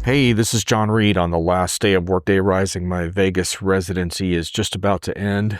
Hey, this is Jon Reed on the last day of Workday Rising. My Vegas residency is just about to end.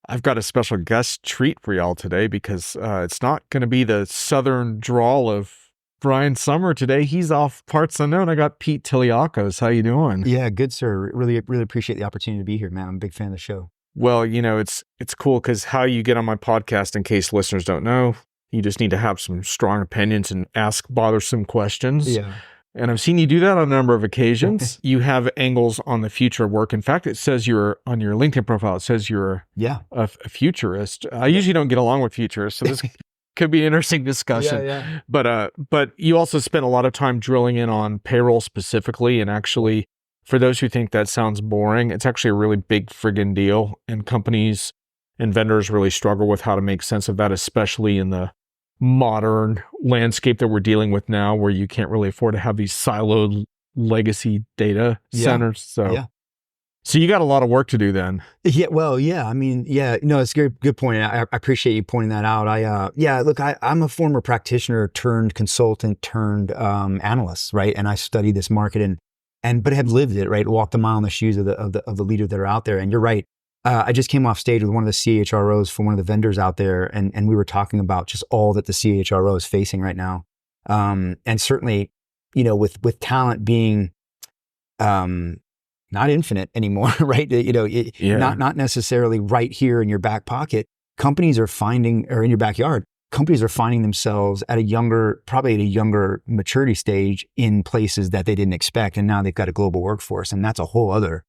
I've got a special guest treat for y'all today because it's not going to be the southern drawl of Brian Summer today. He's off parts unknown. I got Pete Tiliakos. How you doing? Yeah, good, sir. Really appreciate the opportunity to be here, man. I'm a big fan of the show. Well, it's cool because how you get on my podcast, in case listeners don't know, you just need to have some strong opinions and ask bothersome questions. Yeah. And I've seen you do that on a number of occasions. You have angles on the future of work. In fact, it says you're on your LinkedIn profile, it says you're a futurist. I usually don't get along with futurists, so this could be an interesting discussion. Yeah. But you also spent a lot of time drilling in on payroll specifically. And actually, for those who think that sounds boring, it's actually a really big friggin' deal. And companies and vendors really struggle with how to make sense of that, especially in the modern landscape that we're dealing with now, where you can't really afford to have these siloed legacy data centers. So you got a lot of work to do then. I mean, no, it's a good point. I appreciate you pointing that out. I'm a former practitioner turned consultant turned analyst, right? And I studied this market but have lived it, right? Walked a mile in the shoes of the leaders that are out there. And you're right. I just came off stage with one of the CHROs for one of the vendors out there, and we were talking about just all that the CHRO is facing right now. And certainly, with talent being not infinite anymore, right? Not necessarily right here in your back pocket. Companies are finding, or in your backyard, companies are finding themselves probably at a younger maturity stage in places that they didn't expect. And now they've got a global workforce, and that's a whole other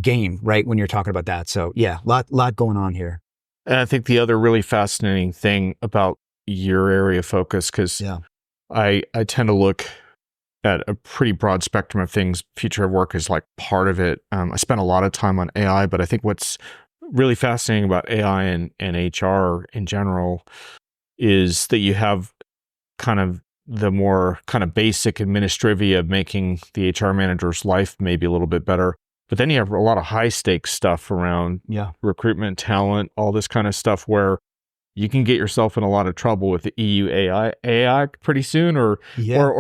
game, right? When you're talking about that. So lot going on here. And I think the other really fascinating thing about your area of focus, because I tend to look at a pretty broad spectrum of things. Future of work is like part of it. I spent a lot of time on AI, but I think what's really fascinating about AI and HR in general is that you have kind of the more kind of basic administrivia of making the HR manager's life maybe a little bit better. But then you have a lot of high stakes stuff around recruitment, talent, all this kind of stuff where you can get yourself in a lot of trouble with the EU AI pretty soon, or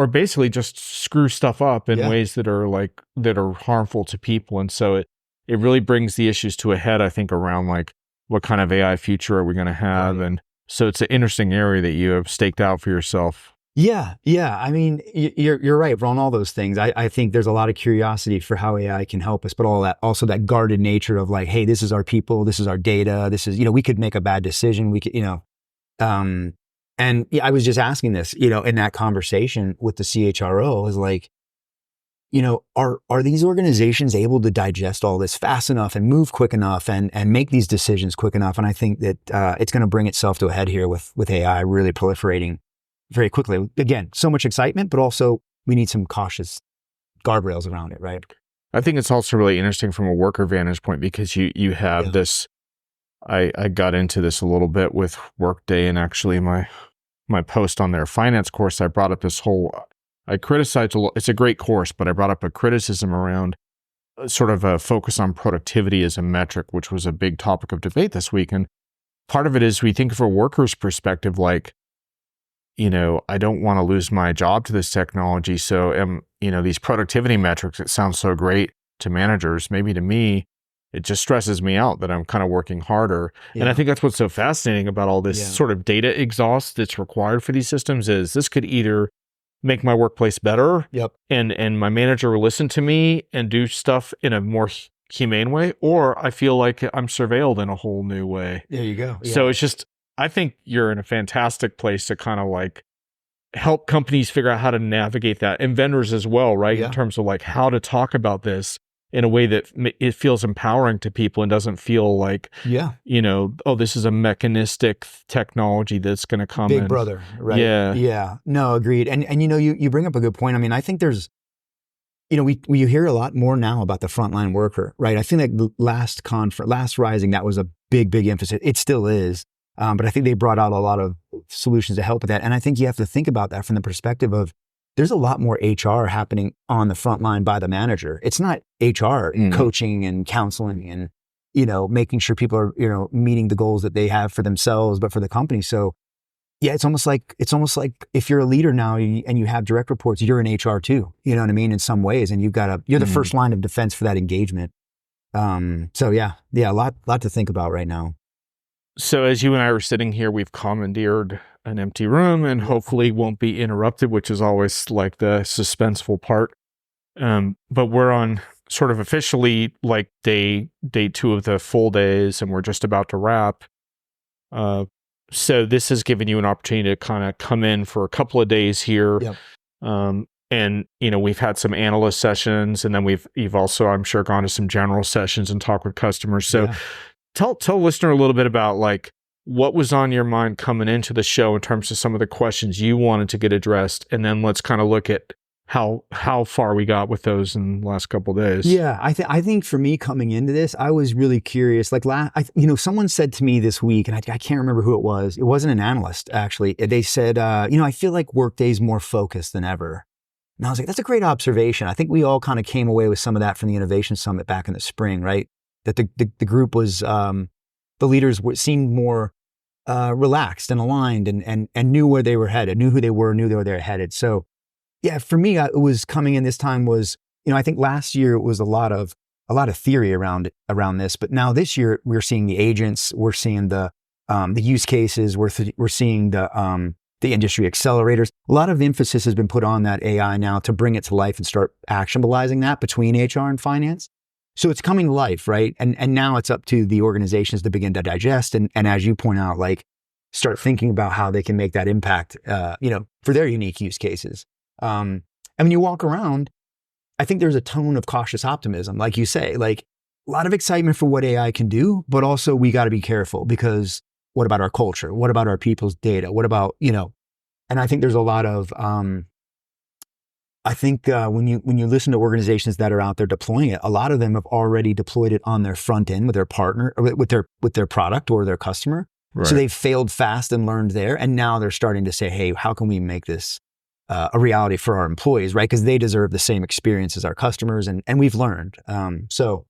basically just screw stuff up in ways that are harmful to people. And so it really brings the issues to a head, I think, around like what kind of AI future are we going to have? Right. And so it's an interesting area that you have staked out for yourself. Yeah. I mean, you're right on all those things. I think there's a lot of curiosity for how AI can help us, but also that guarded nature of like, hey, this is our people, this is our data, this is, we could make a bad decision. We could, and I was just asking this, in that conversation with the CHRO is like, are these organizations able to digest all this fast enough and move quick enough and make these decisions quick enough? And I think that it's going to bring itself to a head here with AI really proliferating very quickly. Again, so much excitement, but also we need some cautious guardrails around it, right? I think it's also really interesting from a worker vantage point because you have this, I got into this a little bit with Workday, and actually my post on their finance course, I brought up this whole, I criticized, it's a great course, but I brought up a criticism around sort of a focus on productivity as a metric, which was a big topic of debate this week. And part of it is we think from a worker's perspective, like, I don't want to lose my job to this technology. So, these productivity metrics, it sounds so great to managers. Maybe to me, it just stresses me out that I'm kind of working harder. And I think that's what's so fascinating about all this sort of data exhaust that's required for these systems is this could either make my workplace better and my manager will listen to me and do stuff in a more humane way, or I feel like I'm surveilled in a whole new way. There you go. So it's just, I think you're in a fantastic place to kind of like help companies figure out how to navigate that, and vendors as well, right? In terms of like how to talk about this in a way that it feels empowering to people and doesn't feel like, this is a mechanistic technology that's going to come Big brother, right? Yeah. No, agreed. And you bring up a good point. I mean, I think there's, we hear a lot more now about the frontline worker, right? I feel like the last Rising, that was a big emphasis. It still is. But I think they brought out a lot of solutions to help with that. And I think you have to think about that from the perspective of there's a lot more HR happening on the front line by the manager. It's not HR coaching and counseling and, making sure people are, meeting the goals that they have for themselves, but for the company. So Yeah, it's almost like if you're a leader now and you have direct reports, you're in HR too. You know what I mean? In some ways, and you're the first line of defense for that engagement. So yeah, a lot to think about right now. So as you and I were sitting here, we've commandeered an empty room and hopefully won't be interrupted, which is always like the suspenseful part. But we're on sort of officially like day 2 of the full days, and we're just about to wrap. So this has given you an opportunity to kind of come in for a couple of days here. Yep. And, we've had some analyst sessions, and then you've also, I'm sure, gone to some general sessions and talked with customers. So tell a listener a little bit about like what was on your mind coming into the show in terms of some of the questions you wanted to get addressed. And then let's kind of look at how far we got with those in the last couple of days. Yeah, I think for me coming into this, I was really curious. Like, someone said to me this week, and I can't remember who it was. It wasn't an analyst, actually. They said, I feel like Workday's more focused than ever. And I was like, that's a great observation. I think we all kind of came away with some of that from the Innovation Summit back in the spring, right? That the group was, the leaders seemed more relaxed and aligned and knew where they were headed, knew who they were, knew where they were headed. So yeah, for me, it was coming in this time was, I think last year it was a lot of theory around this, but now this year we're seeing the agents, we're seeing the use cases, we're seeing the industry accelerators. A lot of emphasis has been put on that AI now to bring it to life and start actionabilizing that between HR and finance. So it's coming to life, right? And now it's up to the organizations to begin to digest and as you point out, like start thinking about how they can make that impact, for their unique use cases. And when you walk around, I think there's a tone of cautious optimism, like you say, like a lot of excitement for what AI can do, but also we got to be careful because what about our culture? What about our people's data? What about, and I think there's a lot of, when you listen to organizations that are out there deploying it, a lot of them have already deployed it on their front end with their partner, or with their product or their customer. Right. So they've failed fast and learned there. And now they're starting to say, hey, how can we make this a reality for our employees, right? Because they deserve the same experience as our customers, and we've learned. So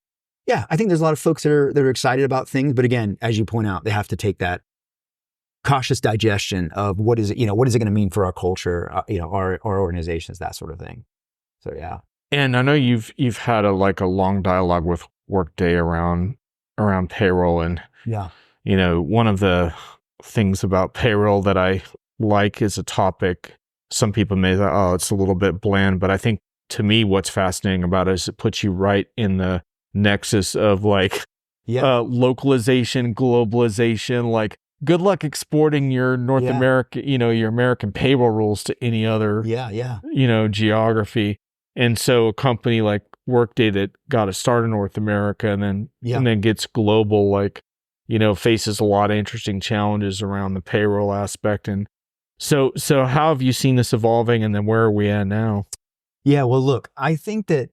yeah, I think there's a lot of folks that are excited about things, but again, as you point out, they have to take that cautious digestion of what is it going to mean for our culture, our organizations, that sort of thing. So yeah. And I know you've had a long dialogue with Workday around payroll, and one of the things about payroll that I like is a topic. Some people may say, oh, it's a little bit bland, but I think to me, what's fascinating about it is it puts you right in the nexus of localization, globalization, like good luck exporting your North America, your American payroll rules to any other, geography. And so a company like Workday that got a start in North America and then gets global, faces a lot of interesting challenges around the payroll aspect. And so how have you seen this evolving, and then where are we at now? Yeah, well, look, I think that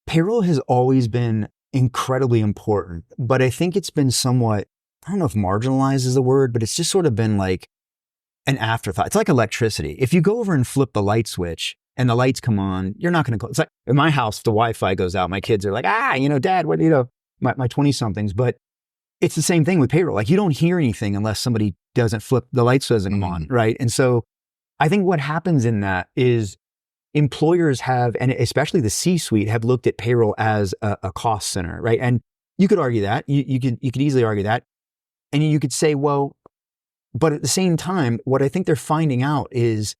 payroll has always been incredibly important, but I think it's been somewhat, I don't know if marginalized is the word, but it's just sort of been like an afterthought. It's like electricity. If you go over and flip the light switch and the lights come on, you're not going to, it's like in my house, the Wi-Fi goes out. My kids are like, Dad, what, my 20 somethings, but it's the same thing with payroll. Like you don't hear anything unless somebody doesn't flip, the lights doesn't come on, right? And so I think what happens in that is employers have, and especially the C-suite, have looked at payroll as a cost center, right? And you could argue that, you could easily argue that. And you could say, well, but at the same time, what I think they're finding out is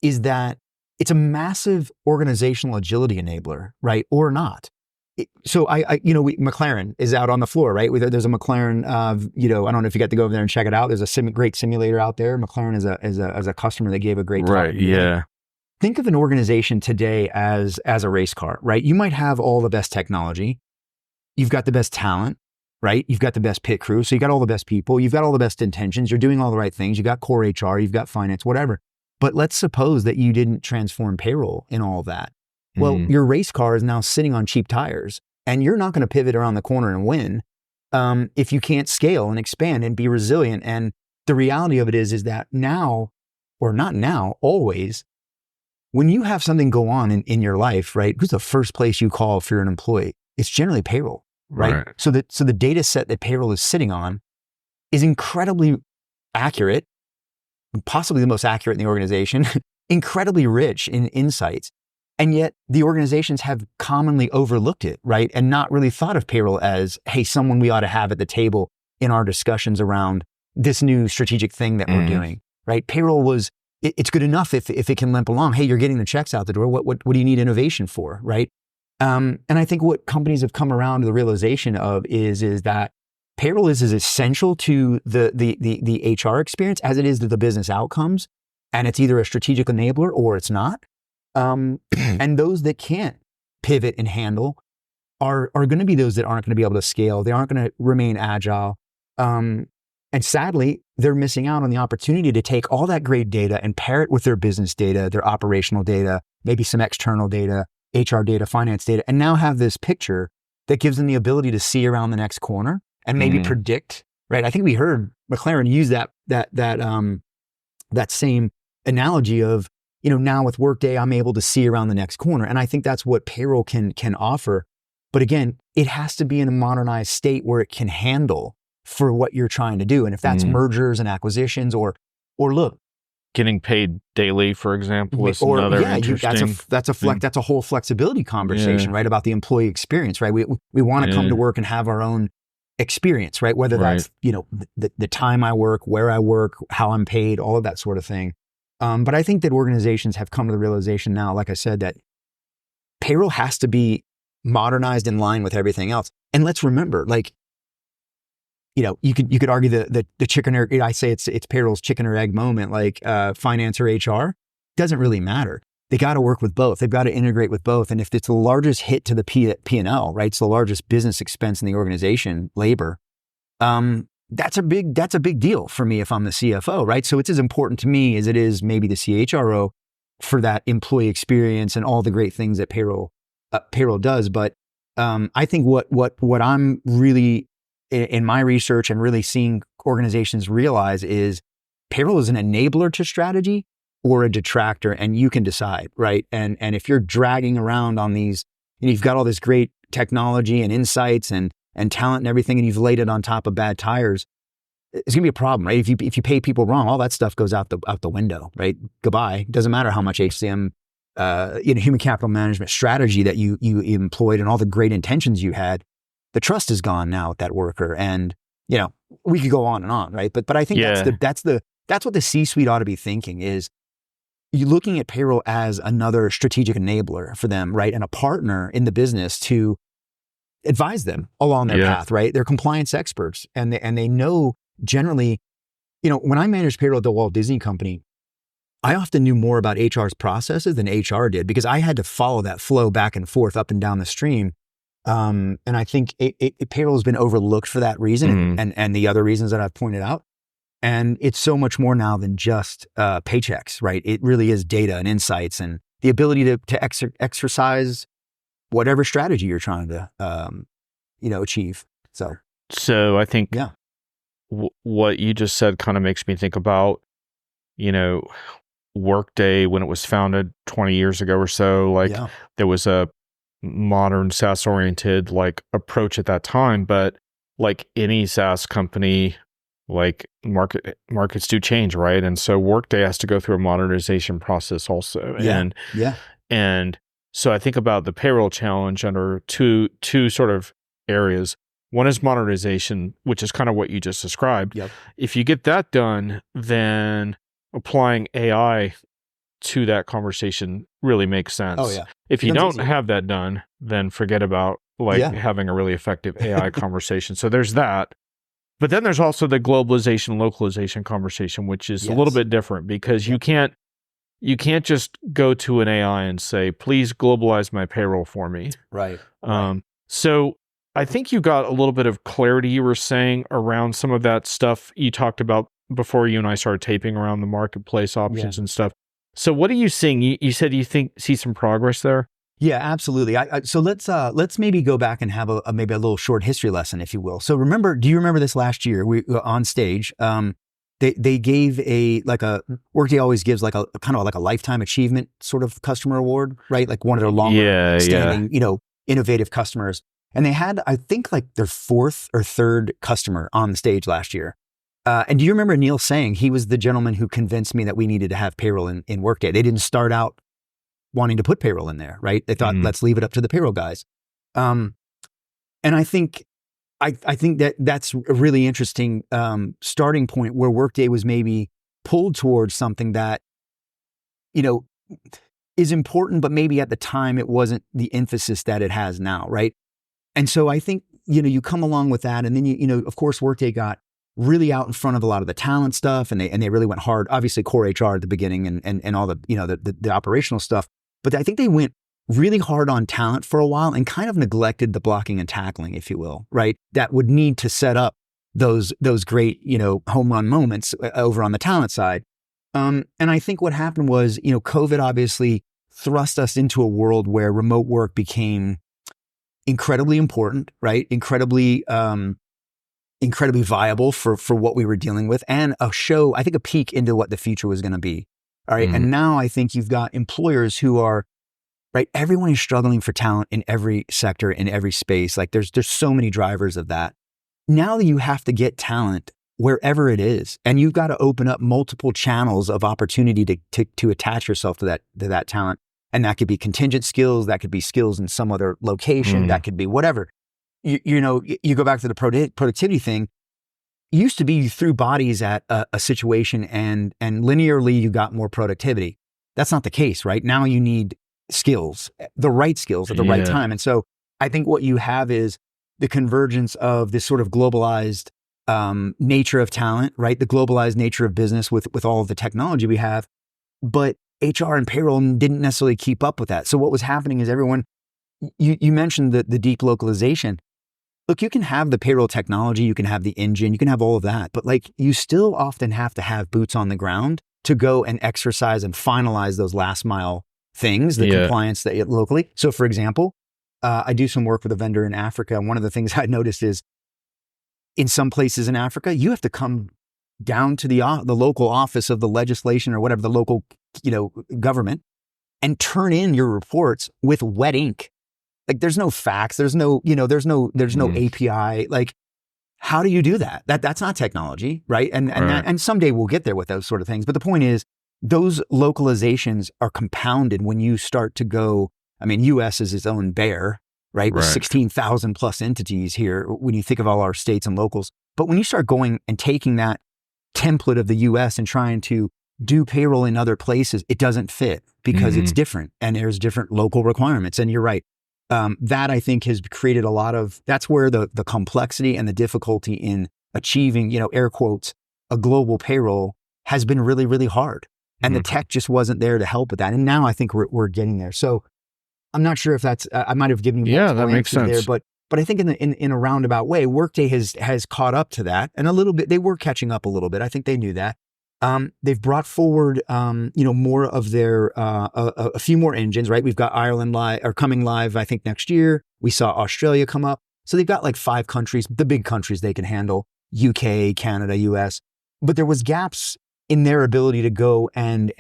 that it's a massive organizational agility enabler, right? Or not. So McLaren is out on the floor, right? There's a McLaren, I don't know if you got to go over there and check it out. There's a great simulator out there. McLaren is a customer that gave a great talk. Right. Yeah. Think of an organization today as a race car, right? You might have all the best technology. You've got the best talent, right? You've got the best pit crew. So you got all the best people. You've got all the best intentions. You're doing all the right things. You got core HR. You've got finance, whatever. But let's suppose that you didn't transform payroll in all of that. Well, your race car is now sitting on cheap tires, and you're not going to pivot around the corner and win if you can't scale and expand and be resilient. And the reality of it is that now, or not now, always, when you have something go on in your life, right? Who's the first place you call if you're an employee? It's generally payroll, right? So the data set that payroll is sitting on is incredibly accurate possibly the most accurate in the organization, incredibly rich in insights. And yet the organizations have commonly overlooked it, right? And not really thought of payroll as, hey, someone we ought to have at the table in our discussions around this new strategic thing that we're doing, right? Payroll it's good enough if it can limp along. Hey, you're getting the checks out the door. What do you need innovation for, right? And I think what companies have come around to the realization of is that payroll is as essential to the HR experience as it is to the business outcomes. And it's either a strategic enabler or it's not. And those that can't pivot and handle are going to be those that aren't going to be able to scale. They aren't going to remain agile. And sadly, they're missing out on the opportunity to take all that great data and pair it with their business data, their operational data, maybe some external data, HR data, finance data, and now have this picture that gives them the ability to see around the next corner and maybe predict, right? I think we heard McLaren use that same analogy of, now with Workday, I'm able to see around the next corner. And I think that's what payroll can offer. But again, it has to be in a modernized state where it can handle for what you're trying to do. And if that's mergers and acquisitions or look, getting paid daily, for example, is another interesting. That's a whole flexibility conversation, right? About the employee experience, right? We want to come to work and have our own experience, right? Whether that's, the time I work, where I work, how I'm paid, all of that sort of thing. But I think that organizations have come to the realization now, like I said, that payroll has to be modernized in line with everything else. And let's remember, you could argue the chicken or I say it's payroll's chicken or egg moment, like finance or HR doesn't really matter. They got to work with both. They've got to integrate with both. And if it's the largest hit to the P&L, right? It's the largest business expense in the organization, labor. That's a big deal for me if I'm the CFO, right? So it's as important to me as it is maybe the CHRO for that employee experience and all the great things that payroll does. But I think what I'm really in my research and really seeing organizations realize is payroll is an enabler to strategy or a detractor, and you can decide, right? And if you're dragging around on these, you've got all this great technology and insights and talent and everything, and you've laid it on top of bad tires, it's gonna be a problem, right? If you pay people wrong, all that stuff goes out the window, right? Goodbye. Doesn't matter how much HCM, human capital management strategy that you employed and all the great intentions you had. The trust is gone now with that worker, and we could go on and on, right? But I think that's what the C-suite ought to be thinking is you looking at payroll as another strategic enabler for them, right? And a partner in the business to advise them along their path, right? They're compliance experts, and they know generally, when I managed payroll at the Walt Disney Company, I often knew more about HR's processes than HR did because I had to follow that flow back and forth up and down the stream. And I think payroll has been overlooked for that reason and the other reasons that I've pointed out. And it's so much more now than just paychecks, right? It really is data and insights and the ability to exercise whatever strategy you're trying to, achieve. So I think what you just said kind of makes me think about, Workday when it was founded 20 years ago or so. There was a modern SaaS oriented approach at that time, but like any SaaS company, markets do change, right? And so Workday has to go through a modernization process also. And so I think about the payroll challenge under two sort of areas. One is modernization, which is kind of what you just described. Yep. If you get that done, then applying AI to that conversation really makes sense. Oh, yeah. If you don't have that done, then forget about having a really effective AI conversation. So there's that. But then there's also the globalization, localization conversation, which is a little bit different because you can't just go to an AI and say, please globalize my payroll for me. Right. So I think you got a little bit of clarity, you were saying, around some of that stuff you talked about before you and I started taping around the marketplace options and stuff. So what are you seeing? You said you see some progress there? Yeah, absolutely. So let's maybe go back and have maybe a little short history lesson, if you will. So do you remember this last year? We were on stage. They gave Workday always gives a kind of like a lifetime achievement sort of customer award, right? Like one of their longer standing, innovative customers. And they had, I think, their fourth or third customer on the stage last year. And do you remember Neil saying he was the gentleman who convinced me that we needed to have payroll in Workday? They didn't start out wanting to put payroll in there, right? They thought, let's leave it up to the payroll guys. And I think that that's a really interesting starting point where Workday was maybe pulled towards something that, is important, but maybe at the time it wasn't the emphasis that it has now, right? And so I think, you come along with that, and then of course, Workday got really out in front of a lot of the talent stuff, and they really went hard. Obviously, core HR at the beginning, and all the the operational stuff. But I think they went really hard on talent for a while and kind of neglected the blocking and tackling, if you will, right? That would need to set up those great home run moments over on the talent side. And I think what happened was COVID obviously thrust us into a world where remote work became incredibly important, right? Incredibly viable for what we were dealing with, and I think a peek into what the future was going to be. All right. And now I think you've got employers who are, right? Everyone is struggling for talent in every sector, in every space. Like there's so many drivers of that. Now you have to get talent wherever it is, and you've got to open up multiple channels of opportunity to attach yourself to that talent. And that could be contingent skills, that could be skills in some other location, that could be whatever. You go back to the productivity thing. It used to be you threw bodies at a situation and linearly you got more productivity. That's not the case, right? Now you need skills, the right skills at the right time. And so I think what you have is the convergence of this sort of globalized nature of talent, right? The globalized nature of business with all of the technology we have. But HR and payroll didn't necessarily keep up with that. So what was happening is everyone, you mentioned the deep localization. Look, you can have the payroll technology, you can have the engine, you can have all of that, but like you still often have to have boots on the ground to go and exercise and finalize those last mile things, the compliance that locally. So for example, I do some work with a vendor in Africa. And one of the things I noticed is in some places in Africa, you have to come down to the local office of the legislation or whatever, the local, government, and turn in your reports with wet ink. Like there's no fax, there's no API. Like, how do you do that? That's not technology, right? And someday we'll get there with those sort of things. But the point is, those localizations are compounded when you start to go. I mean, US is its own bear, right? With 16,000 plus entities here when you think of all our states and locals. But when you start going and taking that template of the US and trying to do payroll in other places, it doesn't fit because it's different and there's different local requirements. And you're right. That I think has created that's where the complexity and the difficulty in achieving, air quotes, a global payroll has been really, really hard. And the tech just wasn't there to help with that. And now I think we're getting there. So I'm not sure if that's, I might've given you that makes sense there, but I think in a roundabout way, Workday has caught up to that, and a little bit, they were catching up a little bit. I think they knew that. They've brought forward, more of their, a few more engines, right? We've got Ireland coming live, I think next year. We saw Australia come up. So they've got like 5 countries, the big countries they can handle, UK, Canada, US, but there was gaps in their ability to go and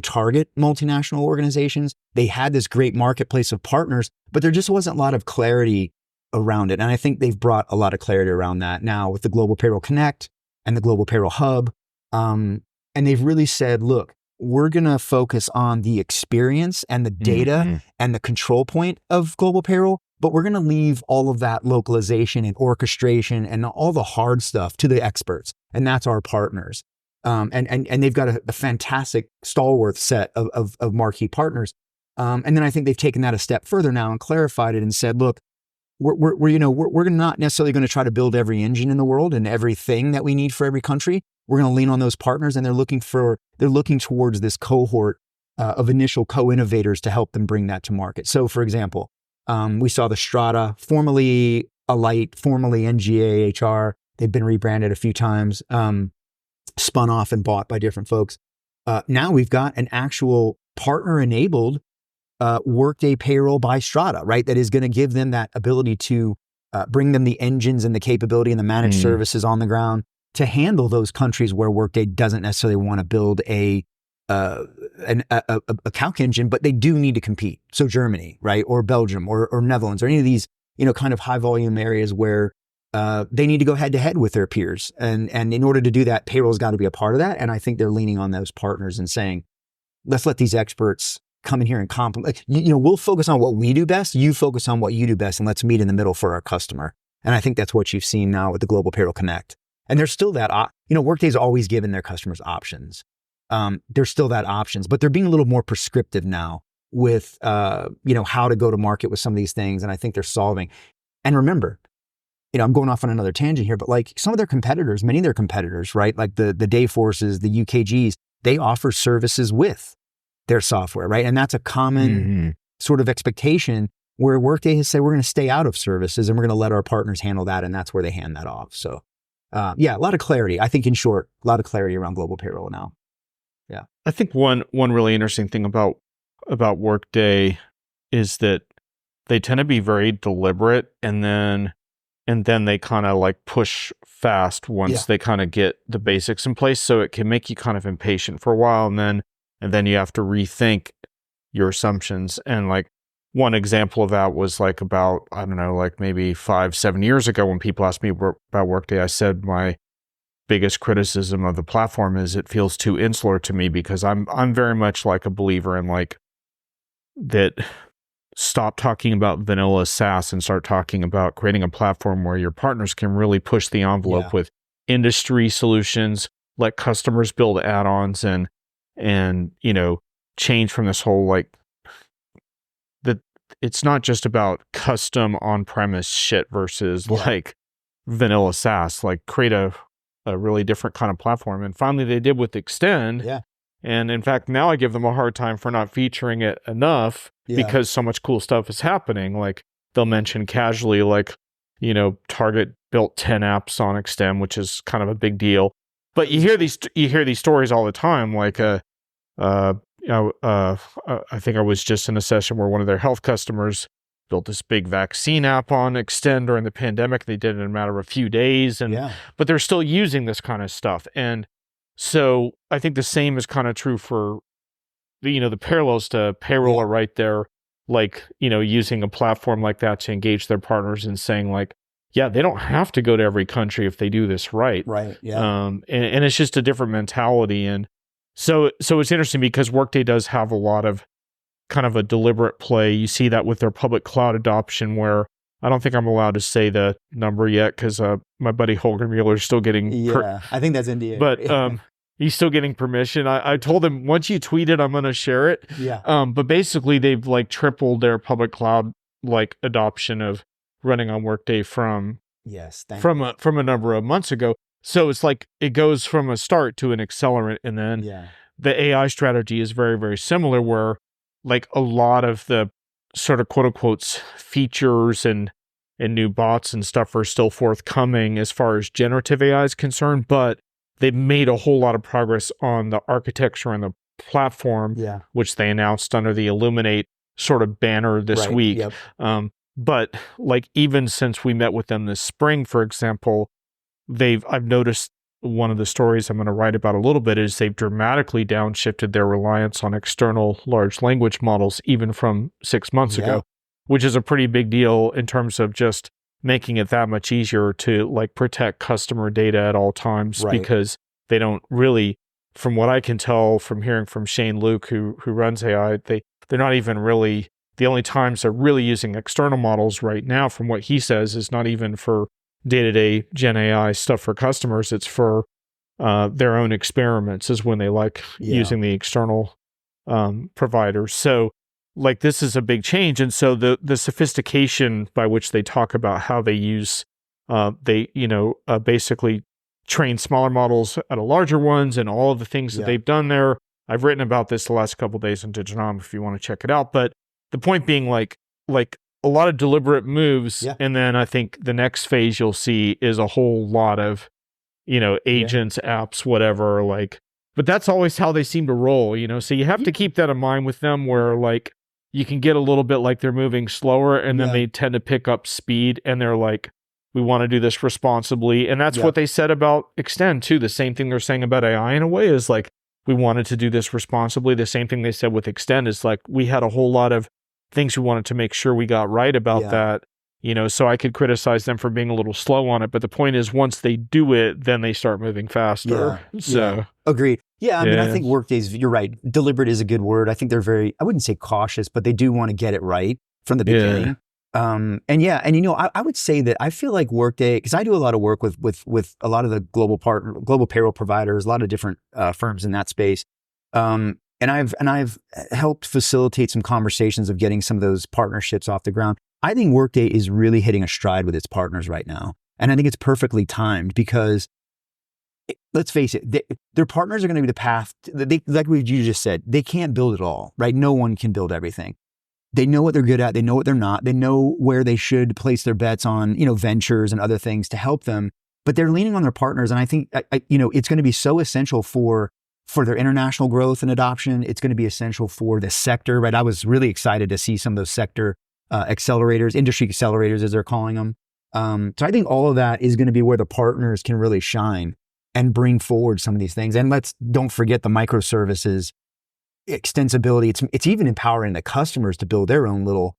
target multinational organizations. They had this great marketplace of partners, but there just wasn't a lot of clarity around it. And I think they've brought a lot of clarity around that now with the Global Payroll Connect and the Global Payroll Hub. And they've really said, look, we're going to focus on the experience and the data and the control point of global payroll, but we're going to leave all of that localization and orchestration and all the hard stuff to the experts. And that's our partners. And they've got a fantastic stalwart set of marquee partners. And then I think they've taken that a step further now and clarified it and said, look, we're not necessarily going to try to build every engine in the world and everything that we need for every country. We're going to lean on those partners, and they're looking towards this cohort of initial co-innovators to help them bring that to market. So for example, we saw the Strata, formerly Alight, formerly NGA HR. They've been rebranded a few times, spun off and bought by different folks. Now we've got an actual partner-enabled Workday payroll by Strata, right? That is going to give them that ability to bring them the engines and the capability and the managed services on the ground to handle those countries where Workday doesn't necessarily want to build a calc engine, but they do need to compete. So Germany, right? Or Belgium or Netherlands or any of these, kind of high volume areas where they need to go head to head with their peers. And in order to do that, payroll's got to be a part of that. And I think they're leaning on those partners and saying, let's let these experts come in here and complement. We'll focus on what we do best. You focus on what you do best, and let's meet in the middle for our customer. And I think that's what you've seen now with the Global Payroll Connect. And there's still that, Workday's always given their customers options. There's still that options, but they're being a little more prescriptive now with, how to go to market with some of these things. And I think they're solving. And remember, I'm going off on another tangent here, but like some of their competitors, many of their competitors, right? Like the Dayforces, the UKGs, they offer services with their software, right? And that's a common sort of expectation where Workday has said, we're going to stay out of services and we're going to let our partners handle that. And that's where they hand that off. So a lot of clarity. I think in short, a lot of clarity around global payroll now. Yeah. I think one really interesting thing about Workday is that they tend to be very deliberate and then they kind of like push fast once they kind of get the basics in place. So it can make you kind of impatient for a while, and then you have to rethink your assumptions. And like one example of that was like about, I don't know, like maybe 5-7 years ago when people asked me about Workday, I said my biggest criticism of the platform is it feels too insular to me, because I'm very much like a believer in like that. Stop talking about vanilla SaaS and start talking about creating a platform where your partners can really push the envelope with industry solutions, let customers build add-ons and change from this whole like that. It's not just about custom on-premise shit versus like vanilla SaaS, like create a really different kind of platform. And finally they did with Extend. Yeah. And in fact, now I give them a hard time for not featuring it enough because so much cool stuff is happening. Like they'll mention casually, like, Target built 10 apps on Extend, which is kind of a big deal. But you hear these stories all the time. Like, I think I was just in a session where one of their health customers built this big vaccine app on Extend during the pandemic. They did it in a matter of a few days, but they're still using this kind of stuff. And so I think the same is kind of true for the parallels to payroll are right there, like, using a platform like that to engage their partners and saying like, they don't have to go to every country if they do this right. Right. Yeah. And it's just a different mentality. And so it's interesting because Workday does have a lot of kind of a deliberate play. You see that with their public cloud adoption, where I don't think I'm allowed to say the number yet because my buddy Holger Mueller is still getting I think that's NDA. But he's still getting permission. I told him once you tweet it, I'm going to share it. Yeah. But basically, they've like tripled their public cloud like adoption of running on Workday from a number of months ago. So it's like it goes from a start to an accelerant, and then the AI strategy is very, very similar, where like a lot of the sort of quote unquote features and new bots and stuff are still forthcoming as far as generative AI is concerned, but they've made a whole lot of progress on the architecture and the platform, which they announced under the Illuminate sort of banner this week. Yep. But like even since we met with them this spring, for example, I've noticed one of the stories I'm going to write about a little bit is they've dramatically downshifted their reliance on external large language models, even from 6 months ago, which is a pretty big deal in terms of just making it that much easier to like protect customer data at all times, because they don't really, from what I can tell from hearing from Shane Luke, who runs AI, they're not even really, the only times they're really using external models right now, from what he says, is not even for day-to-day Gen AI stuff for customers. It's for their own experiments is when they like using the external providers. So like this is a big change. And so the sophistication by which they talk about how they use, basically train smaller models out of larger ones and all of the things that they've done there. I've written about this the last couple of days on Diginomica if you want to check it out. But the point being like a lot of deliberate moves. Yeah. And then I think the next phase you'll see is a whole lot of, agents, apps, whatever, like, but that's always how they seem to roll, so you have to keep that in mind with them, where like you can get a little bit like they're moving slower, and then they tend to pick up speed, and they're like, we want to do this responsibly. And that's what they said about Extend too. The same thing they're saying about AI in a way is like, we wanted to do this responsibly. The same thing they said with Extend is like, we had a whole lot of things we wanted to make sure we got right about that, So I could criticize them for being a little slow on it, but the point is once they do it, then they start moving faster. So agreed. Yeah, I mean, I yeah. think Workday's, you're right, deliberate is a good word. I think they're very, I wouldn't say cautious, but they do want to get it right from the beginning. And I would say that I feel like Workday, because I do a lot of work with a lot of the global payroll providers, a lot of different firms in that space. And I've helped facilitate some conversations of getting some of those partnerships off the ground. I think Workday is really hitting a stride with its partners right now. And I think it's perfectly timed because let's face it, their partners are going to be the path. Like what you just said, they can't build it all, right? No one can build everything. They know what they're good at. They know what they're not. They know where they should place their bets on, ventures and other things to help them. But they're leaning on their partners. And I think, it's going to be so essential for their international growth and adoption. It's going to be essential for the sector, right? I was really excited to see some of those sector accelerators, industry accelerators, as they're calling them. So I think all of that is going to be where the partners can really shine and bring forward some of these things. And don't forget the microservices extensibility. It's even empowering the customers to build their own little,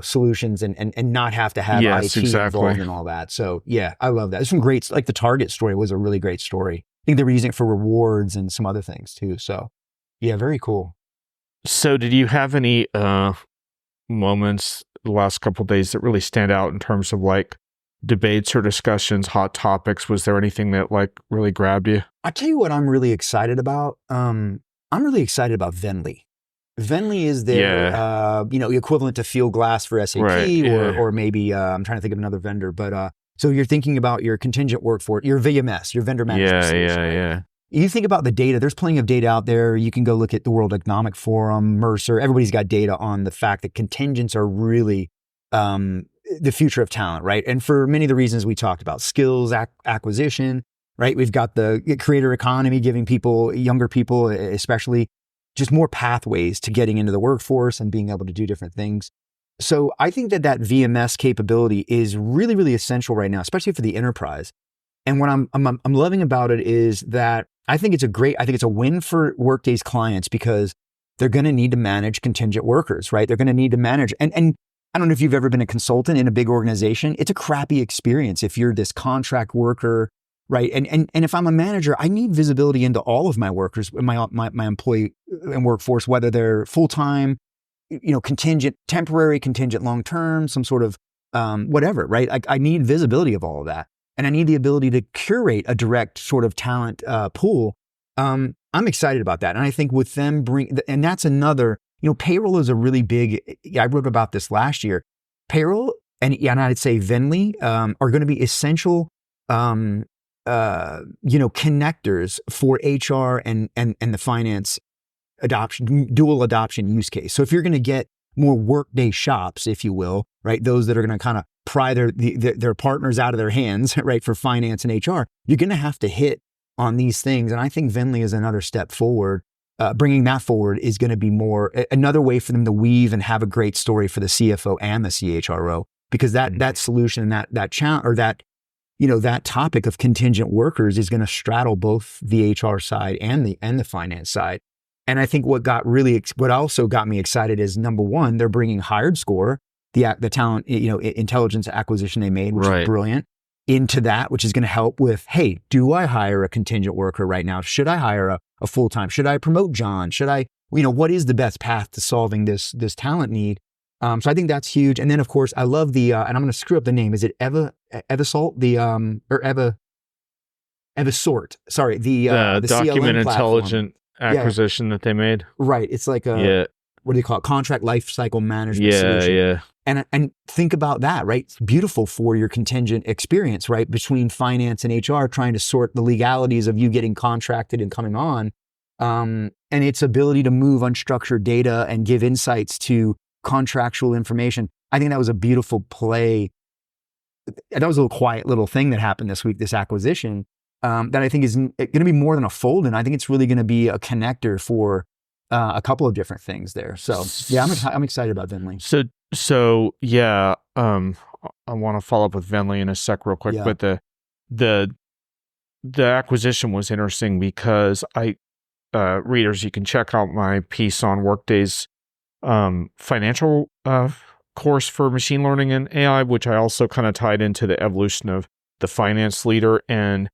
solutions and not have to have IT involved in all that. So yeah, I love that. There's some great, like the Target story was a really great story. I think they were using it for rewards and some other things too. So yeah, very cool. So did you have any moments the last couple of days that really stand out in terms of like debates or discussions, hot topics? Was there anything that like really grabbed you? I'll tell you what I'm really excited about. I'm really excited about Venly. Venly is their, equivalent to Fieldglass for SAP, right, or maybe I'm trying to think of another vendor. But so you're thinking about your contingent workforce, your VMS, your vendor management solution. Right? You think about the data. There's plenty of data out there. You can go look at the World Economic Forum, Mercer. Everybody's got data on the fact that contingents are really the future of talent, right? And for many of the reasons we talked about, skills acquisition, right? We've got the creator economy giving people, younger people especially, just more pathways to getting into the workforce and being able to do different things. So I think that VMS capability is really, really essential right now, especially for the enterprise. And what I'm loving about it is that I think it's a win for Workday's clients because they're going to need to manage contingent workers, right? They're going to need to manage, and I don't know if you've ever been a consultant in a big organization. It's a crappy experience if you're this contract worker, right? And if I'm a manager, I need visibility into all of my workers, my employee and workforce, whether they're full-time, contingent, temporary, contingent, long-term, some sort of whatever, right? I need visibility of all of that. And I need the ability to curate a direct sort of talent pool. I'm excited about that. And I think with them and that's another, payroll is a really big, I wrote about this last year. Payroll and I'd say Venly are going to be essential, connectors for HR and the finance dual adoption use case. So if you're going to get more Workday shops, if you will, right? Those that are going to kind of pry their partners out of their hands, right? For finance and HR, you're going to have to hit on these things. And I think Venly is another step forward. Bringing that forward is going to be another way for them to weave and have a great story for the CFO and the CHRO, because that solution and that challenge, or that topic of contingent workers is going to straddle both the HR side and the finance side. And I think what also got me excited is, number one, they're bringing HiredScore, the talent, intelligence acquisition they made, which is brilliant, into that, which is going to help with, hey, do I hire a contingent worker right now? Should I hire a full-time? Should I promote Jon? Should I, what is the best path to solving this talent need? So I think that's huge. And then of course, I love and I'm going to screw up the name. Is it Evasort? Evasort. Sorry, the document CLM intelligent acquisition that they made. Right. It's like what do they call it? Contract lifecycle management solution. Yeah. And think about that, right? It's beautiful for your contingent experience, right? Between finance and HR, trying to sort the legalities of you getting contracted and coming on, and its ability to move unstructured data and give insights to contractual information. I think that was a beautiful play. That was a little quiet little thing that happened this week, this acquisition, that I think is going to be more than a fold. And I think it's really going to be a connector for a couple of different things there. So yeah, I'm excited about Venly. So yeah, I want to follow up with Venly in a sec real quick, but the acquisition was interesting because readers, you can check out my piece on Workday's financial course for machine learning and AI, which I also kind of tied into the evolution of the finance leader. And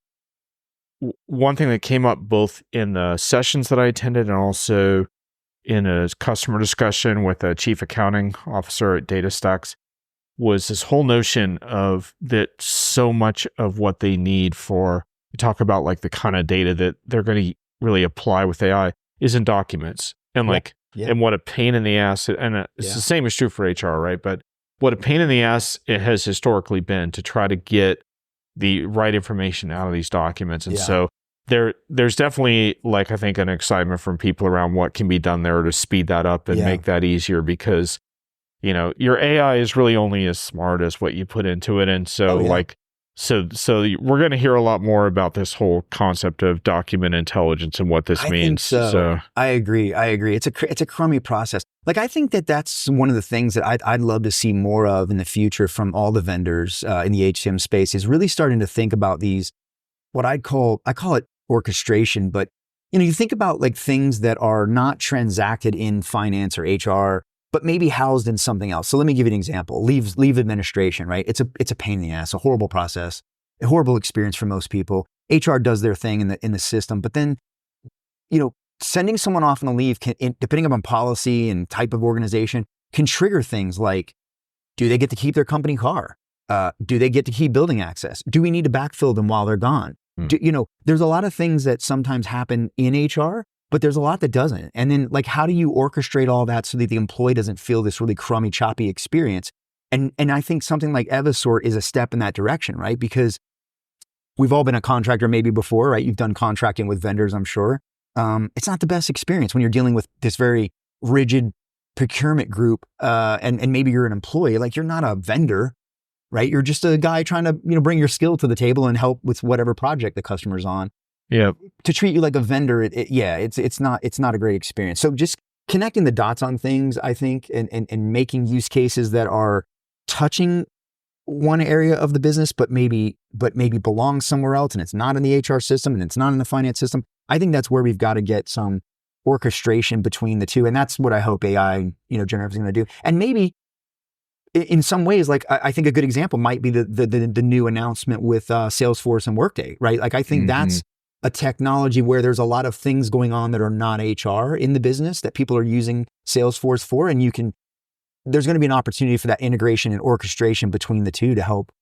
one thing that came up both in the sessions that I attended and also in a customer discussion with a chief accounting officer at DataStax was this whole notion of that so much of what they need for, you talk about like the kind of data that they're going to really apply with AI is in documents. And and what a pain in the ass, and it's the same is true for HR, right? But what a pain in the ass it has historically been to try to get the right information out of these documents. And so there's definitely, like, I think an excitement from people around what can be done there to speed that up and make that easier, because, you know, your AI is really only as smart as what you put into it. And so so we're going to hear a lot more about this whole concept of document intelligence and what this means. So I agree. It's a crummy process. Like, I think that's one of the things that I'd love to see more of in the future from all the vendors in the HCM space, is really starting to think about these, what I call it orchestration, but you know, you think about like things that are not transacted in finance or HR, but maybe housed in something else. So let me give you an example. Leave administration, right? It's a pain in the ass, a horrible process, a horrible experience for most people. HR does their thing in the system, but then, you know, sending someone off on a leave can, depending upon policy and type of organization, can trigger things like, do they get to keep their company car? Do they get to keep building access? Do we need to backfill them while they're gone? You know, there's a lot of things that sometimes happen in HR, but there's a lot that doesn't. And then, like, how do you orchestrate all that so that the employee doesn't feel this really crummy, choppy experience? And I think something like Evisort is a step in that direction, right? Because we've all been a contractor maybe before, right? You've done contracting with vendors, I'm sure. It's not the best experience when you're dealing with this very rigid procurement group, and maybe you're an employee. Like, you're not a vendor, right? You're just a guy trying to, you know, bring your skill to the table and help with whatever project the customer's on. Yeah. To treat you like a vendor, it's not a great experience. So just connecting the dots on things, I think, and making use cases that are touching one area of the business, but maybe belong somewhere else, and it's not in the HR system and it's not in the finance system. I think that's where we've got to get some orchestration between the two, and that's what I hope AI, you know, generative is going to do. And maybe in some ways, like, I think a good example might be the new announcement with Salesforce and Workday, right? Like, I think that's a technology where there's a lot of things going on that are not HR in the business that people are using Salesforce for. And there's going to be an opportunity for that integration and orchestration between the two to help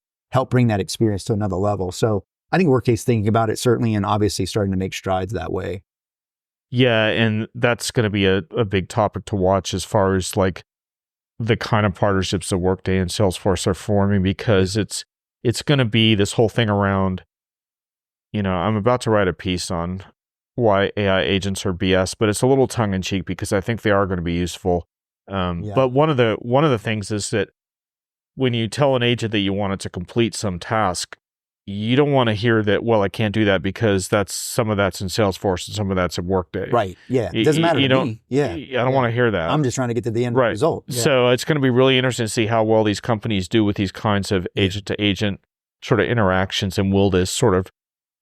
bring that experience to another level. So I think Workday's thinking about it, certainly, and obviously starting to make strides that way. Yeah. And that's going to be a big topic to watch as far as like the kind of partnerships that Workday and Salesforce are forming, because it's going to be this whole thing around, you know, I'm about to write a piece on why AI agents are BS, but it's a little tongue in cheek because I think they are going to be useful. But one of the things is that when you tell an agent that you want it to complete some task, you don't want to hear that, well, I can't do that because some of that's in Salesforce and some of that's in Workday. Right. Yeah. It doesn't matter to me. Yeah. I don't want to hear that. I'm just trying to get to the end result. Yeah. So it's going to be really interesting to see how well these companies do with these kinds of agent to agent sort of interactions, and will this sort of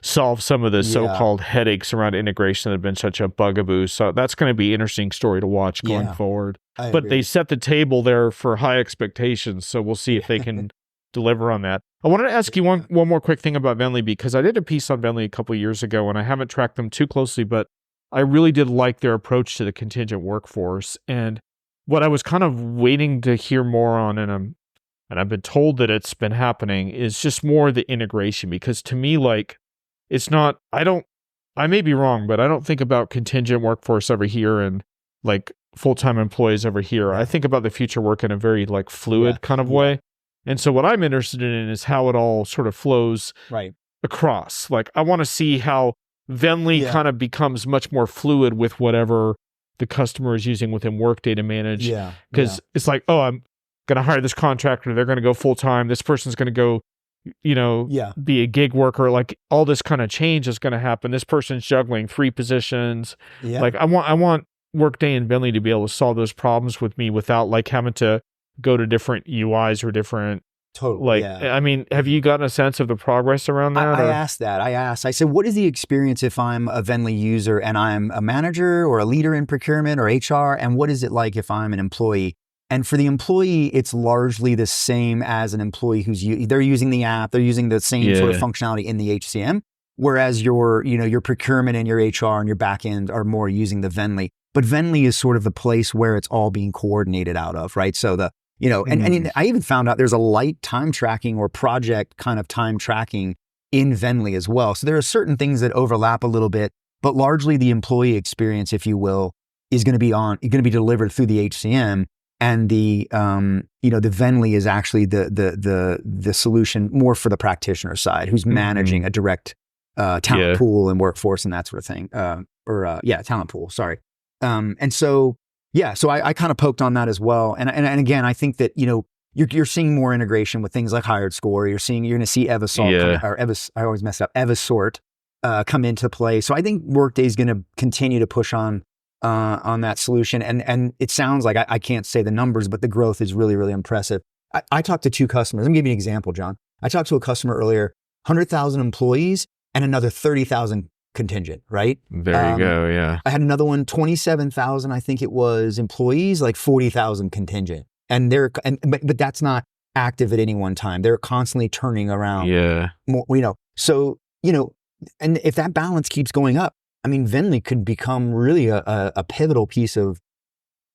solve some of the so-called headaches around integration that have been such a bugaboo. So that's going to be an interesting story to watch going forward. But they set the table there for high expectations, so we'll see if they can deliver on that. I wanted to ask you one more quick thing about Venly, because I did a piece on Venly a couple of years ago, and I haven't tracked them too closely, but I really did like their approach to the contingent workforce. And what I was kind of waiting to hear more on, and I've been told that it's been happening, is just more the integration. Because to me, like, it's not, I may be wrong, but I don't think about contingent workforce over here and like full-time employees over here. I think about the future work in a very like fluid kind of way. And so what I'm interested in is how it all sort of flows across. Like, I want to see how Venly kind of becomes much more fluid with whatever the customer is using within Workday to manage. Because it's like, oh, I'm going to hire this contractor. They're going to go full-time. This person's going to go, you know, be a gig worker. Like, all this kind of change is going to happen. This person's juggling 3 positions. Like, I want Workday and Venly to be able to solve those problems with me without like having to go to different UIs or different. Totally. I mean, have you gotten a sense of the progress around that? I asked, I said, what is the experience if I'm a Venly user and I'm a manager or a leader in procurement or HR? And what is it like if I'm an employee? And for the employee, it's largely the same as an employee they're using the app, they're using the same sort of functionality in the HCM, whereas your procurement and your HR and your back end are more using the Venly. But Venly is sort of the place where it's all being coordinated out of, right? So and I even found out there's a light time tracking or project kind of time tracking in Venly as well. So there are certain things that overlap a little bit, but largely the employee experience, if you will, is going to be delivered through the HCM. And the Venly is actually the solution more for the practitioner side, who's managing a direct talent pool and workforce and that sort of thing. Talent pool. Sorry. And so I kind of poked on that as well. And again, I think that you're seeing more integration with things like HiredScore. You're going to see Evasort come into play. So I think Workday is going to continue to push on that solution. And it sounds like, I can't say the numbers, but the growth is really, really impressive. I talked to two customers. Let me give you an example, John. I talked to a customer earlier, 100,000 employees and another 30,000 contingent, right? There you go. Yeah. I had another one, 27,000, I think it was, employees, like 40,000 contingent. But that's not active at any one time. They're constantly turning around. Yeah. More, and if that balance keeps going up, I mean, Venly could become really a pivotal piece of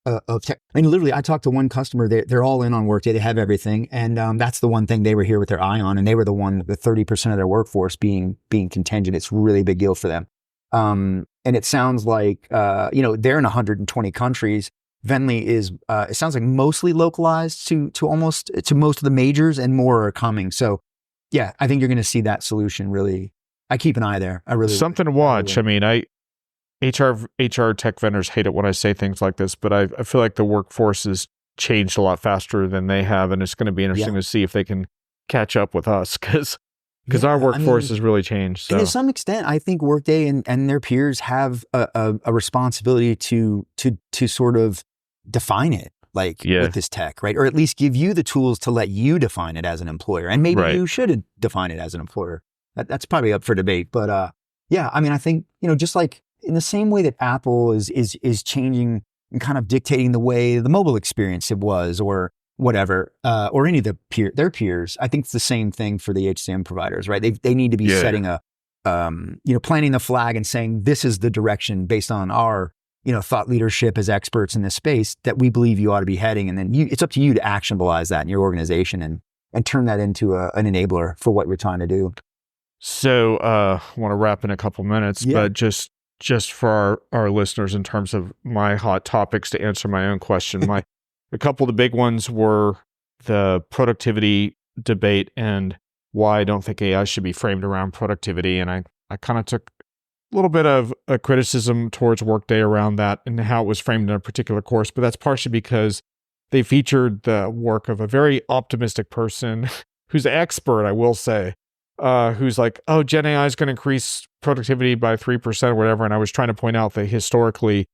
tech. I mean, literally, I talked to one customer. They're all in on Workday. They have everything, and that's the one thing they were here with their eye on. And they were the 30% of their workforce being contingent. It's a really big deal for them. And it sounds like they're in 120 countries. Venly is it sounds like mostly localized to most of the majors, and more are coming. So yeah, I think you're going to see that solution really. I keep an eye there. Something to watch. I mean, HR tech vendors hate it when I say things like this, but I feel like the workforce has changed a lot faster than they have, and it's going to be interesting to see if they can catch up with us, because our workforce has really changed. So. And to some extent, I think Workday and their peers have a responsibility to sort of define it, with this tech, right? Or at least give you the tools to let you define it as an employer, and maybe you should define it as an employer. That's probably up for debate, but I mean, I think just like in the same way that Apple is changing and kind of dictating the way the mobile experience it was, or whatever, or any of their peers, I think it's the same thing for the HCM providers, right? They need to be setting planting the flag and saying, this is the direction based on our thought leadership as experts in this space that we believe you ought to be heading, and then it's up to you to actionabilize that in your organization and turn that into an enabler for what we're trying to do. So I want to wrap in a couple minutes, but just for our listeners, in terms of my hot topics to answer my own question, a couple of the big ones were the productivity debate and why I don't think AI should be framed around productivity. And I kind of took a little bit of a criticism towards Workday around that and how it was framed in a particular course, but that's partially because they featured the work of a very optimistic person who's an expert, I will say, who's like, oh, Gen AI is going to increase productivity by 3% or whatever. And I was trying to point out that historically,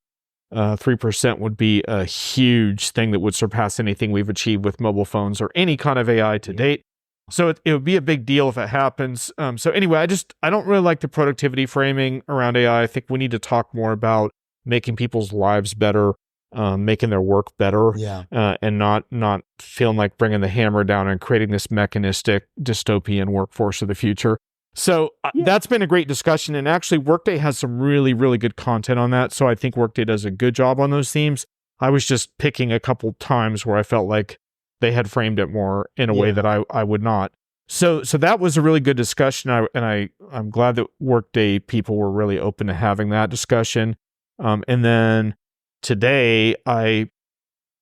3% would be a huge thing that would surpass anything we've achieved with mobile phones or any kind of AI to date. So it would be a big deal if it happens. So anyway, I don't really like the productivity framing around AI. I think we need to talk more about making people's lives better, making their work better, and not feeling like bringing the hammer down and creating this mechanistic dystopian workforce of the future. So that's been a great discussion. And actually, Workday has some really, really good content on that. So I think Workday does a good job on those themes. I was just picking a couple times where I felt like they had framed it more in a way that I would not. So that was a really good discussion. I'm glad that Workday people were really open to having that discussion. And then today I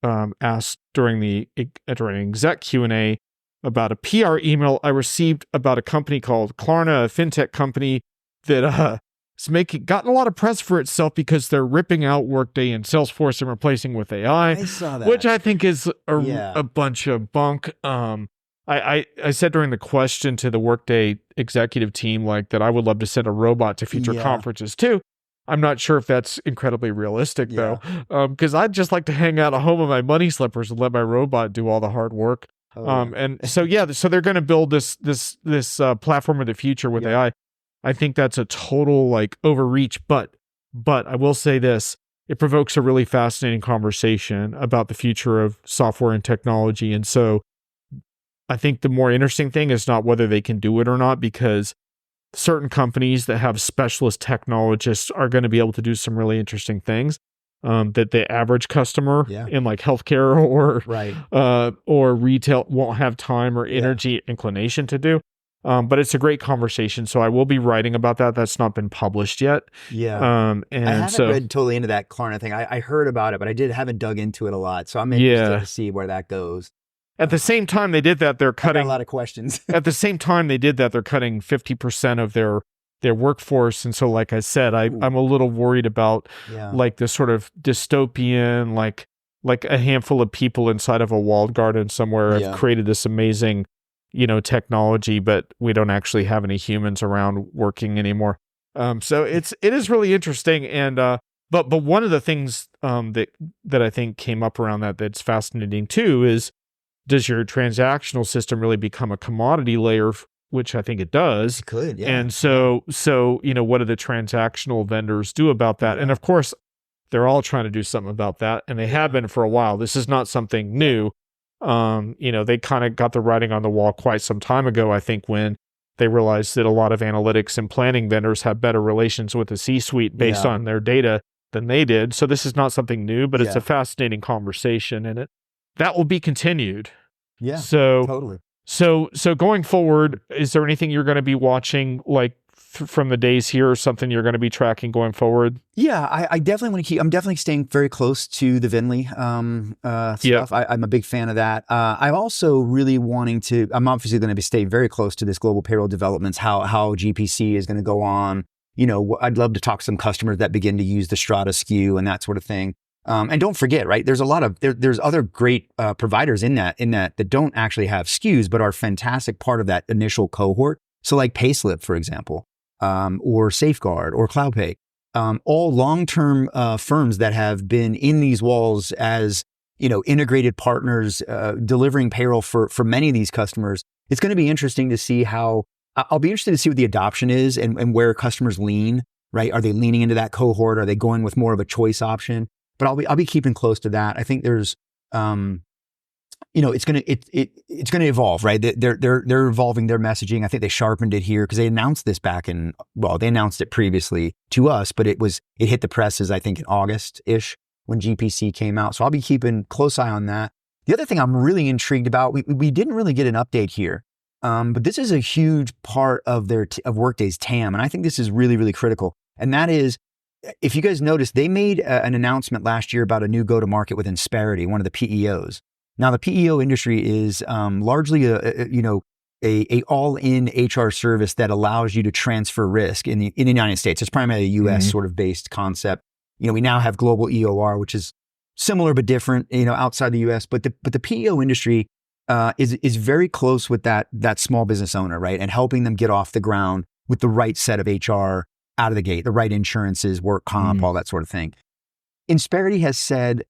asked during exec Q&A about a PR email I received about a company called Klarna, a fintech company that gotten a lot of press for itself because they're ripping out Workday and Salesforce and replacing with AI. I saw that. Which I think is a bunch of bunk. I said during the question to the Workday executive team that I would love to send a robot to future conferences too. I'm not sure if that's incredibly realistic though, because I'd just like to hang out at home in my money slippers and let my robot do all the hard work. And so they're going to build this platform of the future with AI. I think that's a total overreach, but I will say this, it provokes a really fascinating conversation about the future of software and technology. And so I think the more interesting thing is not whether they can do it or not, because certain companies that have specialist technologists are going to be able to do some really interesting things that the average customer in like healthcare or retail won't have time or energy inclination to do. But it's a great conversation. So I will be writing about that. That's not been published yet. And I haven't read totally into that Klarna thing. I heard about it, but I haven't dug into it a lot. So I'm interested to see where that goes. At the same time they did that, they're cutting a lot of questions. At the same time they did that, they're cutting 50% of their workforce. And so, like I said, I'm a little worried about like this sort of dystopian, like a handful of people inside of a walled garden somewhere have created this amazing, technology, but we don't actually have any humans around working anymore. So it is really interesting. And, but one of the things, that I think came up around that's fascinating too is, does your transactional system really become a commodity layer, which I think it does? It could, yeah. And so, what do the transactional vendors do about that? And of course, they're all trying to do something about that, and they have been for a while. This is not something new. They kind of got the writing on the wall quite some time ago, I think, when they realized that a lot of analytics and planning vendors have better relations with the C-suite based on their data than they did. So this is not something new, but it's a fascinating conversation, and that will be continued. Yeah, so totally. So going forward, is there anything you're going to be watching, like from the days here, or something you're going to be tracking going forward? Yeah, I definitely want to I'm definitely staying very close to the Vinley stuff. I'm a big fan of that. I'm also really I'm obviously going to stay very close to this global payroll developments, how GPC is going to go on. I'd love to talk to some customers that begin to use the Strata SKU and that sort of thing. And don't forget, right? There's a lot of there's other great providers in that don't actually have SKUs, but are fantastic part of that initial cohort. So like Payslip, for example, or Safeguard or CloudPay, all long-term firms that have been in these walls as integrated partners, delivering payroll for many of these customers. It's going to be interesting to see how. I'll be interested to see what the adoption is and where customers lean. Right? Are they leaning into that cohort? Are they going with more of a choice option? But I'll be keeping close to that. I think there's, it's gonna evolve, right? They're evolving their messaging. I think they sharpened it here because they announced this they announced it previously to us, but it hit the presses, I think, in August-ish when GPC came out. So I'll be keeping close eye on that. The other thing I'm really intrigued about, we didn't really get an update here, but this is a huge part of of Workday's TAM, and I think this is really, really critical. And that is, if you guys noticed, they made an announcement last year about a new go-to-market with Insperity, one of the PEOs. Now, the PEO industry is largely a all-in HR service that allows you to transfer risk in the United States. It's primarily a U.S. sort of based concept. We now have global EOR, which is similar but different, outside the U.S. But the PEO industry is very close with that small business owner, right, and helping them get off the ground with the right set of HR out of the gate, the right insurances, work comp, all that sort of thing. Insperity has said,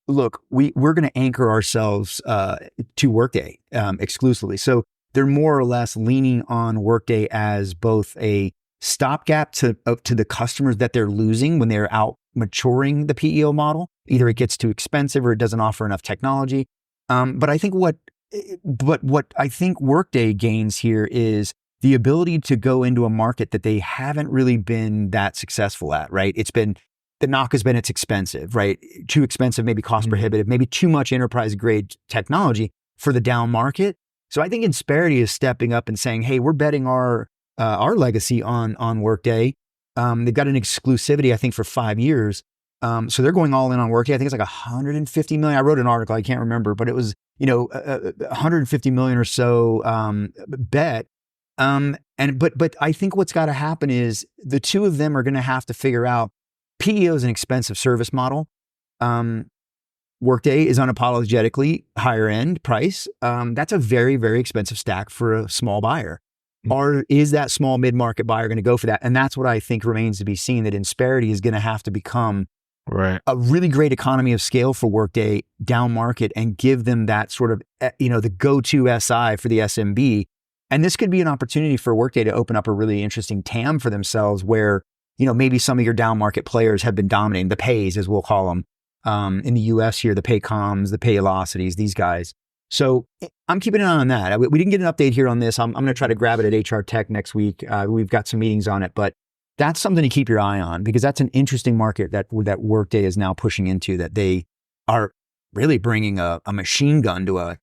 look, we're going to anchor ourselves to Workday exclusively. So they're more or less leaning on Workday as both a stopgap to the customers that they're losing when they're out maturing the PEO model. Either it gets too expensive or it doesn't offer enough technology. But I think what I think Workday gains here is the ability to go into a market that they haven't really been that successful at, right? The knock has been it's expensive, right? Too expensive, maybe cost prohibitive, maybe too much enterprise grade technology for the down market. So I think Insperity is stepping up and saying, hey, we're betting our legacy on Workday. They've got an exclusivity, I think, for 5 years. So they're going all in on Workday. I think it's like 150 million. I wrote an article, I can't remember, but it was, 150 million or so bet. But I think what's got to happen is the two of them are going to have to figure out PEO is an expensive service model. Workday is unapologetically higher end price. That's a very, very expensive stack for a small buyer. Or is that small mid-market buyer going to go for that? And that's what I think remains to be seen, that Insperity is going to have to become a really great economy of scale for Workday down market and give them that sort of, the go-to SI for the SMB. And this could be an opportunity for Workday to open up a really interesting TAM for themselves where maybe some of your down market players have been dominating the pays, as we'll call them, in the US here, the Paycoms, the Paylocities, these guys. So I'm keeping an eye on that. We didn't get an update here on this. I'm going to try to grab it at HR Tech next week. We've got some meetings on it, but that's something to keep your eye on, because that's an interesting market that Workday is now pushing into, that they are really bringing a machine gun to a,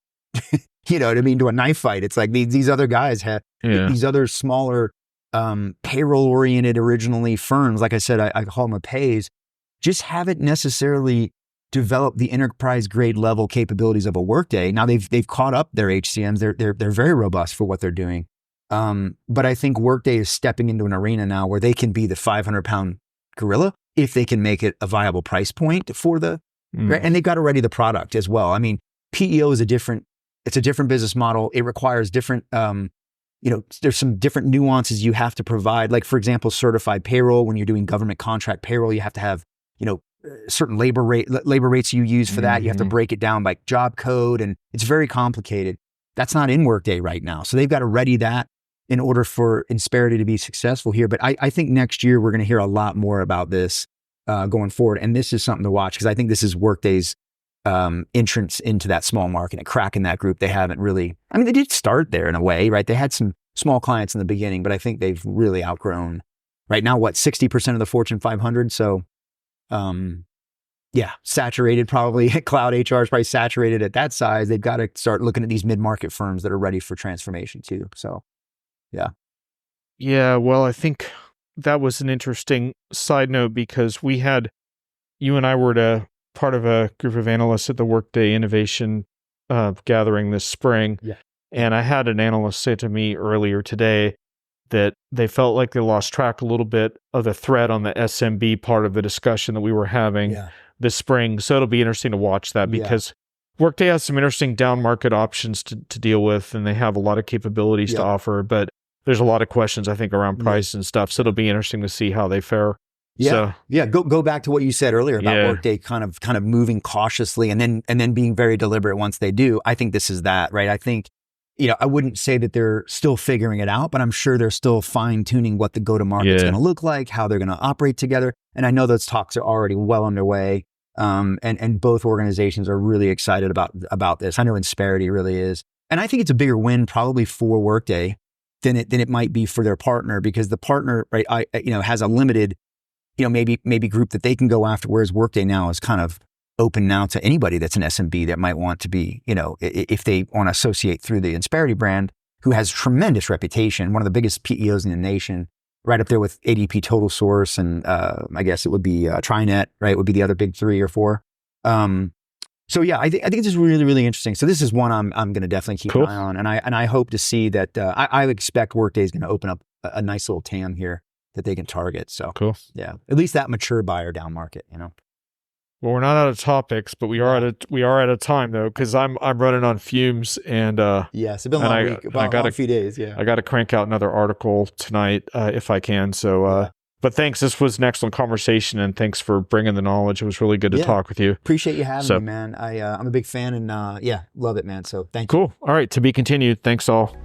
you know what I mean, to a knife fight. It's like these other guys have, these other smaller payroll-oriented originally firms, like I said, I call them a pays, just haven't necessarily developed the enterprise-grade level capabilities of a Workday. Now they've caught up their HCMs. They're very robust for what they're doing. But I think Workday is stepping into an arena now where they can be the 500-pound gorilla if they can make it a viable price point for the, and they've got to ready the product as well. I mean, PEO is it's a different business model. It requires different, there's some different nuances you have to provide. Like, for example, certified payroll. When you're doing government contract payroll, you have to have, certain labor rates you use for that. You have to break it down by job code, and it's very complicated. That's not in Workday right now. So they've got to ready that in order for Insperity to be successful here. But I think next year we're going to hear a lot more about this going forward. And this is something to watch, because I think this is Workday's entrance into that small market and cracking that group. They haven't really, they did start there in a way, right? They had some small clients in the beginning, but I think they've really outgrown right now, 60% of the Fortune 500. So, saturated probably. Cloud HR is probably saturated at that size. They've got to start looking at these mid-market firms that are ready for transformation too. So, yeah. Yeah, well, I think that was an interesting side note, because you and I were part of a group of analysts at the Workday Innovation gathering this spring. Yeah. And I had an analyst say to me earlier today that they felt like they lost track a little bit of the thread on the SMB part of the discussion that we were having this spring. So it'll be interesting to watch that, because Workday has some interesting down market options to deal with, and they have a lot of capabilities to offer, but there's a lot of questions, I think, around price and stuff. So it'll be interesting to see how they fare. Yeah. Go back to what you said earlier about Workday kind of moving cautiously and then being very deliberate once they do. I think this is that, right? I think, I wouldn't say that they're still figuring it out, but I'm sure they're still fine tuning what the go-to-market is going to look like, how they're going to operate together. And I know those talks are already well underway. And both organizations are really excited about this. I know Insperity really is. And I think it's a bigger win probably for Workday than it might be for their partner, because the partner, right, has a limited, maybe group that they can go after, whereas Workday now is kind of open now to anybody that's an SMB that might want to be, if they want to associate through the Insperity brand, who has tremendous reputation, one of the biggest PEOs in the nation, right up there with ADP Total Source, and I guess it would be TriNet, right? Would be the other big 3 or 4. So yeah, I think it's just really, really interesting. So this is one I'm going to definitely keep an eye on, and I hope to see that. I expect Workday is going to open up a nice little TAM here that they can target. So yeah, at least that mature buyer down market, Well, we're not out of topics, but we are at a time though, because I'm running on fumes, and it's been a long week, about a few days. Yeah, I got to crank out another article tonight if I can. So, but thanks. This was an excellent conversation, and thanks for bringing the knowledge. It was really good to talk with you. Appreciate you having me, man. I'm a big fan, and love it, man. So thank you. Cool. All right, to be continued. Thanks all.